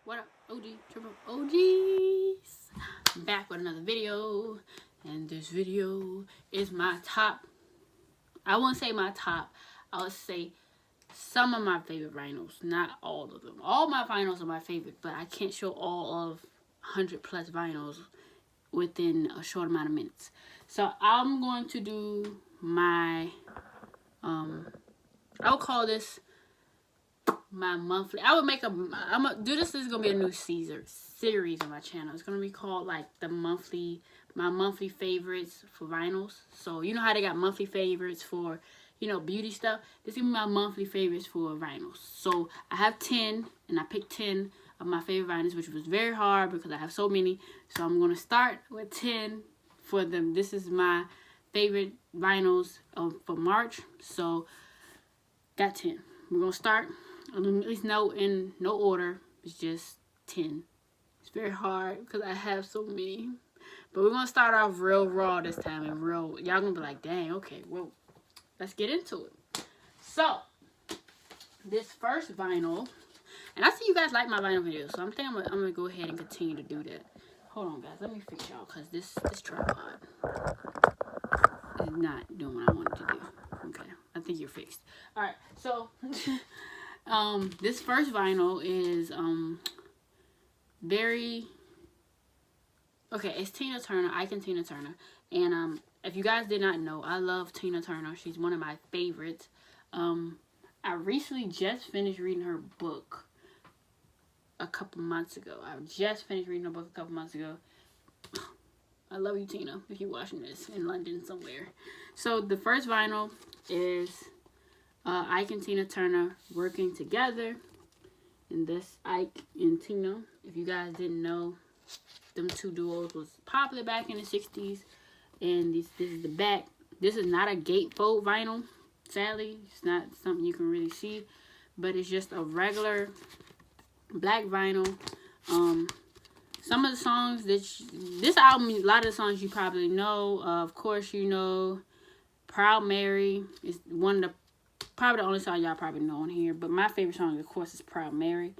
What up, OG, triple OGs? I'm back with another video, and this video is my top. I won't say my top. I would say some of my favorite vinyls, not all of them. All my vinyls are my favorite, but I can't show all of 100 plus vinyls within a short amount of minutes. So I'm going to do my I'll call this my monthly. I would make I'm gonna do this. This is gonna be a new series on my channel. It's gonna be called like my monthly favorites for vinyls. So you know how they got monthly favorites for, you know, beauty stuff. This is gonna be my monthly favorites for vinyls. So I have 10, and I picked 10 of my favorite vinyls, which was very hard because I have so many. So I'm gonna start with 10 for them. This is my favorite vinyls for March. So got 10. We're gonna start. At least in no order. It's just 10. It's very hard because I have so many. But we're gonna start off real raw this time, and real. Y'all gonna be like, dang, okay, well, let's get into it. So this first vinyl, and I see you guys like my vinyl videos, so I'm gonna go ahead and continue to do that. Hold on, guys. Let me fix y'all because this tripod is not doing what I wanted to do. Okay, I think you're fixed. All right, so. This first vinyl is very okay. It's Tina Turner. I can Tina Turner, and if you guys did not know, I love Tina Turner. She's one of my favorites. I recently just finished reading her book a couple months ago. I just finished reading her book a couple months ago. I love you, Tina, if you're watching this in London somewhere. So the first vinyl is Ike and Tina Turner working together, and this Ike and Tina, if you guys didn't know, them two duos was popular back in the 60s, and this is the back. This is not a gatefold vinyl, sadly. It's not something you can really see, but it's just a regular black vinyl. Some of the songs this album, a lot of the songs you probably know. Of course, you know Proud Mary is one of the probably the only song y'all probably know on here, but my favorite song, of course, is Proud Mary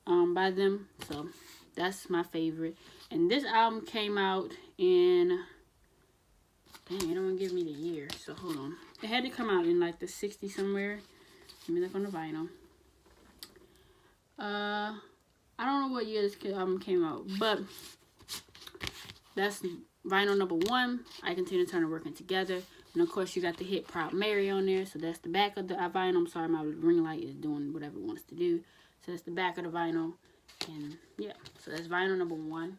by them. So that's my favorite. And this album came out in, dang, it don't give me the year, so hold on. It had to come out in like the 60s somewhere. Let me look on the vinyl. I don't know what year this album came out, but that's vinyl number 1. Ike and Tina Turner working together. And of course, you got the hit Proud Mary on there. So that's the back of the vinyl. I'm sorry, my ring light is doing whatever it wants to do. So that's the back of the vinyl. And yeah, so that's vinyl number 1.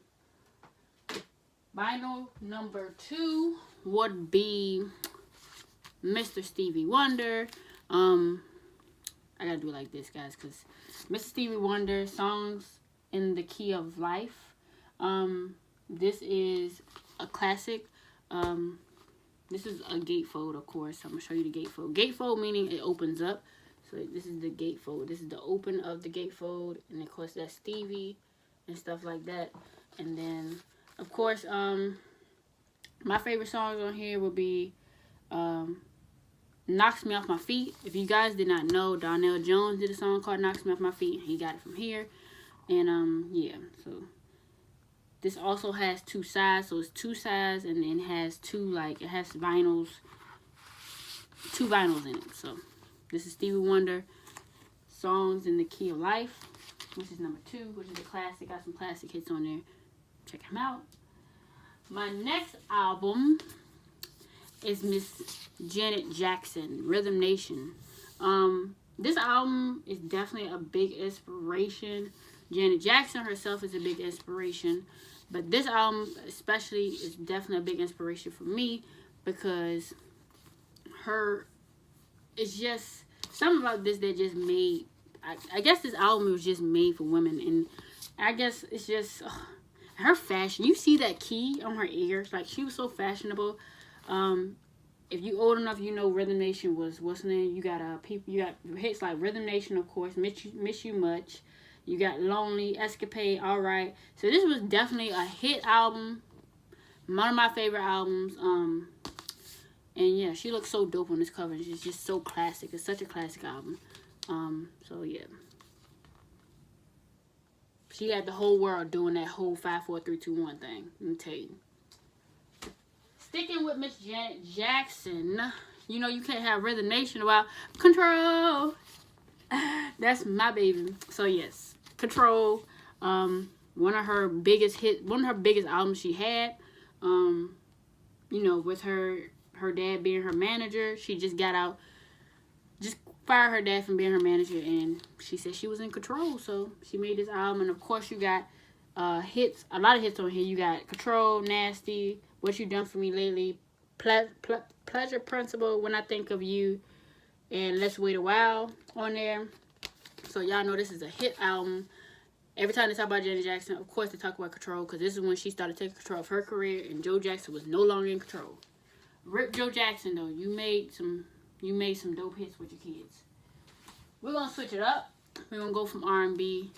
Vinyl number 2 would be Mr. Stevie Wonder. I gotta do it like this, guys, because Mr. Stevie Wonder, Songs in the Key of Life. This is a classic. This is a gatefold, of course. I'm going to show you the gatefold. Gatefold meaning it opens up. So this is the gatefold. This is the open of the gatefold. And, of course, that's Stevie and stuff like that. And then, of course, my favorite songs on here will be Knocks Me Off My Feet. If you guys did not know, Donnell Jones did a song called Knocks Me Off My Feet. He got it from here. And, yeah, so this also has 2 sides, so it's 2 sides, and then it has it has vinyls, 2 vinyls in it. So this is Stevie Wonder, Songs in the Key of Life, which is number 2, which is a classic. Got some classic hits on there. Check them out. My next album is Miss Janet Jackson, Rhythm Nation. This album is definitely a big inspiration. Janet Jackson herself is a big inspiration. But this album especially is definitely a big inspiration for me because it's just something about this that just made, I guess this album was just made for women. And I guess it's just her fashion. You see that key on her ears. Like, she was so fashionable. If you old enough, you know Rhythm Nation was, what's the name? You got hits like Rhythm Nation, of course, Miss You Much. You got Lonely, Escapade, Alright. So this was definitely a hit album. One of my favorite albums. And yeah, she looks so dope on this cover. She's just so classic. It's such a classic album. So yeah. She had the whole world doing that whole 5, 4, 3, 2, 1 thing. Let me tell you. Sticking with Miss Janet Jackson, you know you can't have resignation about control. That's my baby. So yes, Control. One of her biggest albums she had. You know, with her dad being her manager, she just got out, just fired her dad from being her manager, and she said she was in control. So she made this album, and of course you got hits, a lot of hits on here. You got Control, Nasty, What You Done For Me Lately, Pleasure Principle, When I Think of You, and Let's Wait a While on there. So y'all know this is a hit album. Every time they talk about Janet Jackson, of course they talk about Control, because this is when she started taking control of her career, and Joe Jackson was no longer in control. Rip Joe Jackson though, you made some dope hits with your kids. We're gonna switch it up. We're gonna go from R&B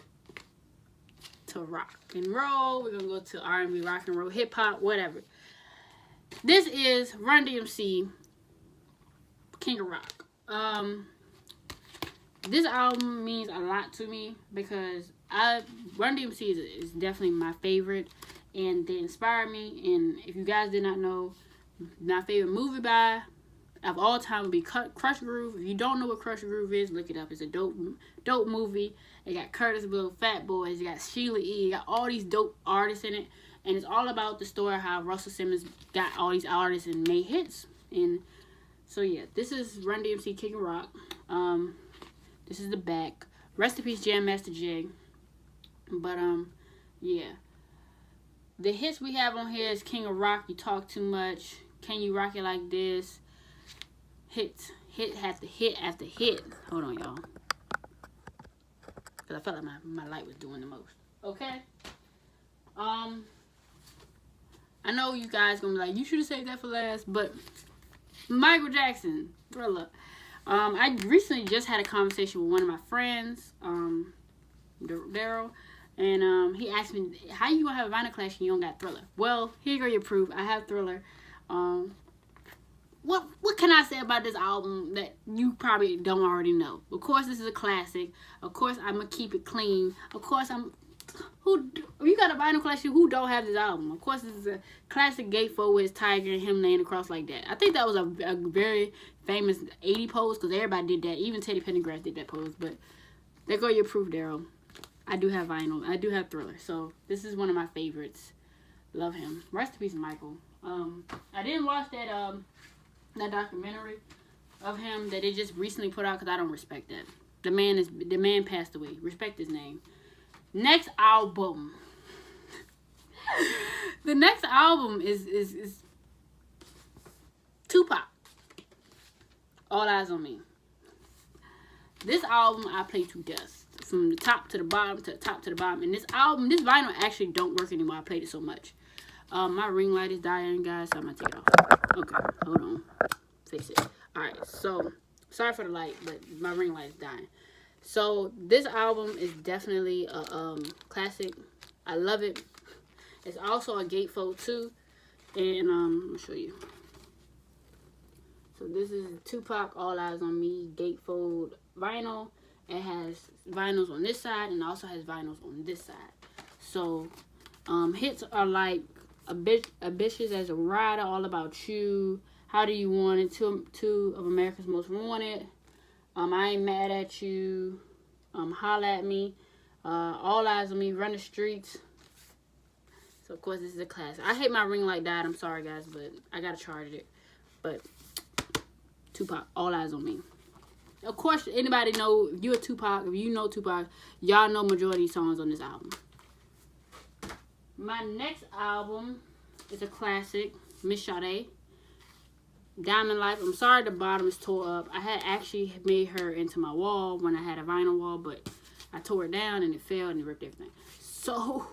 to rock and roll. We're gonna go to R&B, rock and roll, hip hop, whatever. This is Run DMC, King of Rock. This album means a lot to me because Run DMC is definitely my favorite, and they inspire me. And if you guys did not know, my favorite movie of all time would be Crush Groove. If you don't know what Crush Groove is, look it up. It's a dope movie. It got Curtis Blow, Fat Boys, it got Sheila E., it got all these dope artists in it, and it's all about the story of how Russell Simmons got all these artists and made hits. And so yeah, this is Run DMC, King of Rock. This is the back. Rest in peace, Jam Master Jay. But yeah, the hits we have on here is King of Rock, You Talk Too Much, Can You Rock It Like This. Hit after hit after hit. Hold on, y'all, because I felt like my light was doing the most. Okay. I know you guys gonna be like, you should have saved that for last, but Michael Jackson, Thriller. I recently just had a conversation with one of my friends, Daryl, and he asked me, how you gonna have a vinyl collection and you don't got Thriller? Well, here go your proof. I have Thriller. What can I say about this album that you probably don't already know? Of course, this is a classic. Of course, I'm gonna keep it clean. Of course, if you got a vinyl collection, who don't have this album? Of course, this is a classic gatefold with his tiger and him laying across like that. I think that was a very famous 80 pose, because everybody did that. Even Teddy Pendergrass did that pose. But there go your proof, Daryl. I do have vinyl. I do have Thriller. So this is one of my favorites. Love him. Rest in peace, Michael. I didn't watch that documentary of him that they just recently put out, because I don't respect that. The man passed away. Respect his name. Next album. The next album is Tupac. All Eyes on Me. This album I play to death. From the top to the bottom, to the top to the bottom. And this vinyl actually don't work anymore. I played it so much. My ring light is dying, guys, so I'm gonna take it off. Okay, hold on. Fix it. Alright, so sorry for the light, but my ring light is dying. So this album is definitely a classic. I love it. It's also a gatefold too. And let me show you. So this is Tupac, All Eyes on Me, gatefold vinyl. It has vinyls on this side and also has vinyls on this side. So hits are like Ambitious as a Rider, All About You, How Do You Want It, Two of America's Most Wanted, I Ain't Mad at You, Holla at Me, All Eyes on Me, Run the Streets. So of course this is a classic. I hate my ring light died. I'm sorry guys, but I gotta charge it. But Tupac, All Eyes on Me. Of course, anybody know, if you're a Tupac, if you know Tupac, y'all know majority of songs on this album. My next album is a classic, Miss Sade, Diamond Life. I'm sorry the bottom is tore up. I had actually made her into my wall when I had a vinyl wall, but I tore it down and it fell and it ripped everything. So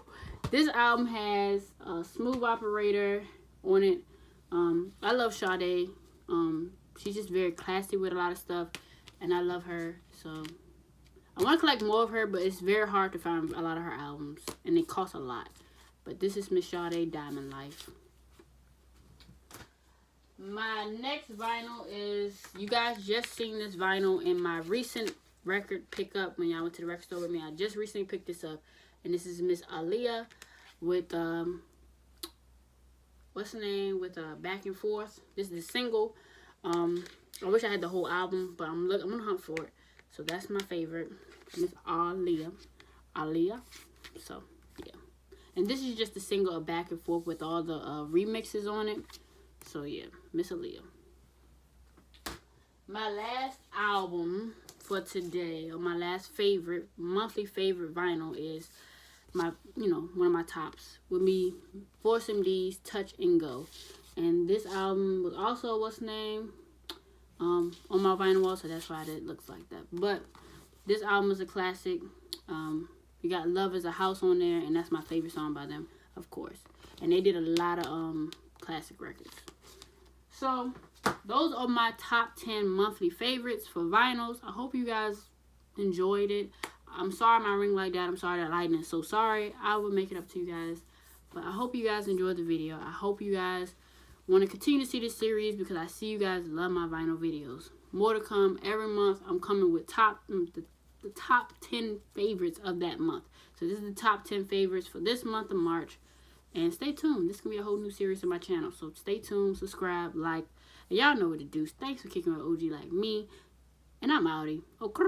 this album has a Smooth Operator on it. I love Sade. She's just very classy with a lot of stuff, and I love her. So I want to collect more of her, but it's very hard to find a lot of her albums, and they cost a lot. But this is Miss Sade, Diamond Life. My next vinyl is, you guys just seen this vinyl in my recent record pickup when y'all went to the record store with me. I just recently picked this up. And this is Miss Aaliyah with what's the name, with Back and Forth. This is the single. I wish I had the whole album, but I'm gonna hunt for it. So that's my favorite, Miss Aaliyah. So yeah, and this is just the single of Back and Forth with all the remixes on it. So yeah, Miss Aaliyah. My last album for today, or my last favorite, monthly favorite vinyl is my, one of my tops would be Force MD's Touch and Go. And this album was also, what's the name, on my vinyl wall, so that's why it looks like that. But this album is a classic. You got Love Is a House on there, and that's my favorite song by them, of course. And they did a lot of classic records. So those are my top 10 monthly favorites for vinyls. I hope you guys enjoyed it. I'm sorry my ring like that. I'm sorry that lighting is so sorry. I will make it up to you guys. But I hope you guys enjoyed the video. I hope you guys want to continue to see this series because I see you guys love my vinyl videos. More to come every month. I'm coming with the top 10 favorites of that month. So this is the top 10 favorites for this month of March. And stay tuned. This is going to be a whole new series on my channel. So stay tuned, subscribe, like. And y'all know what to do. Thanks for kicking with OG like me. And I'm outie. Okay.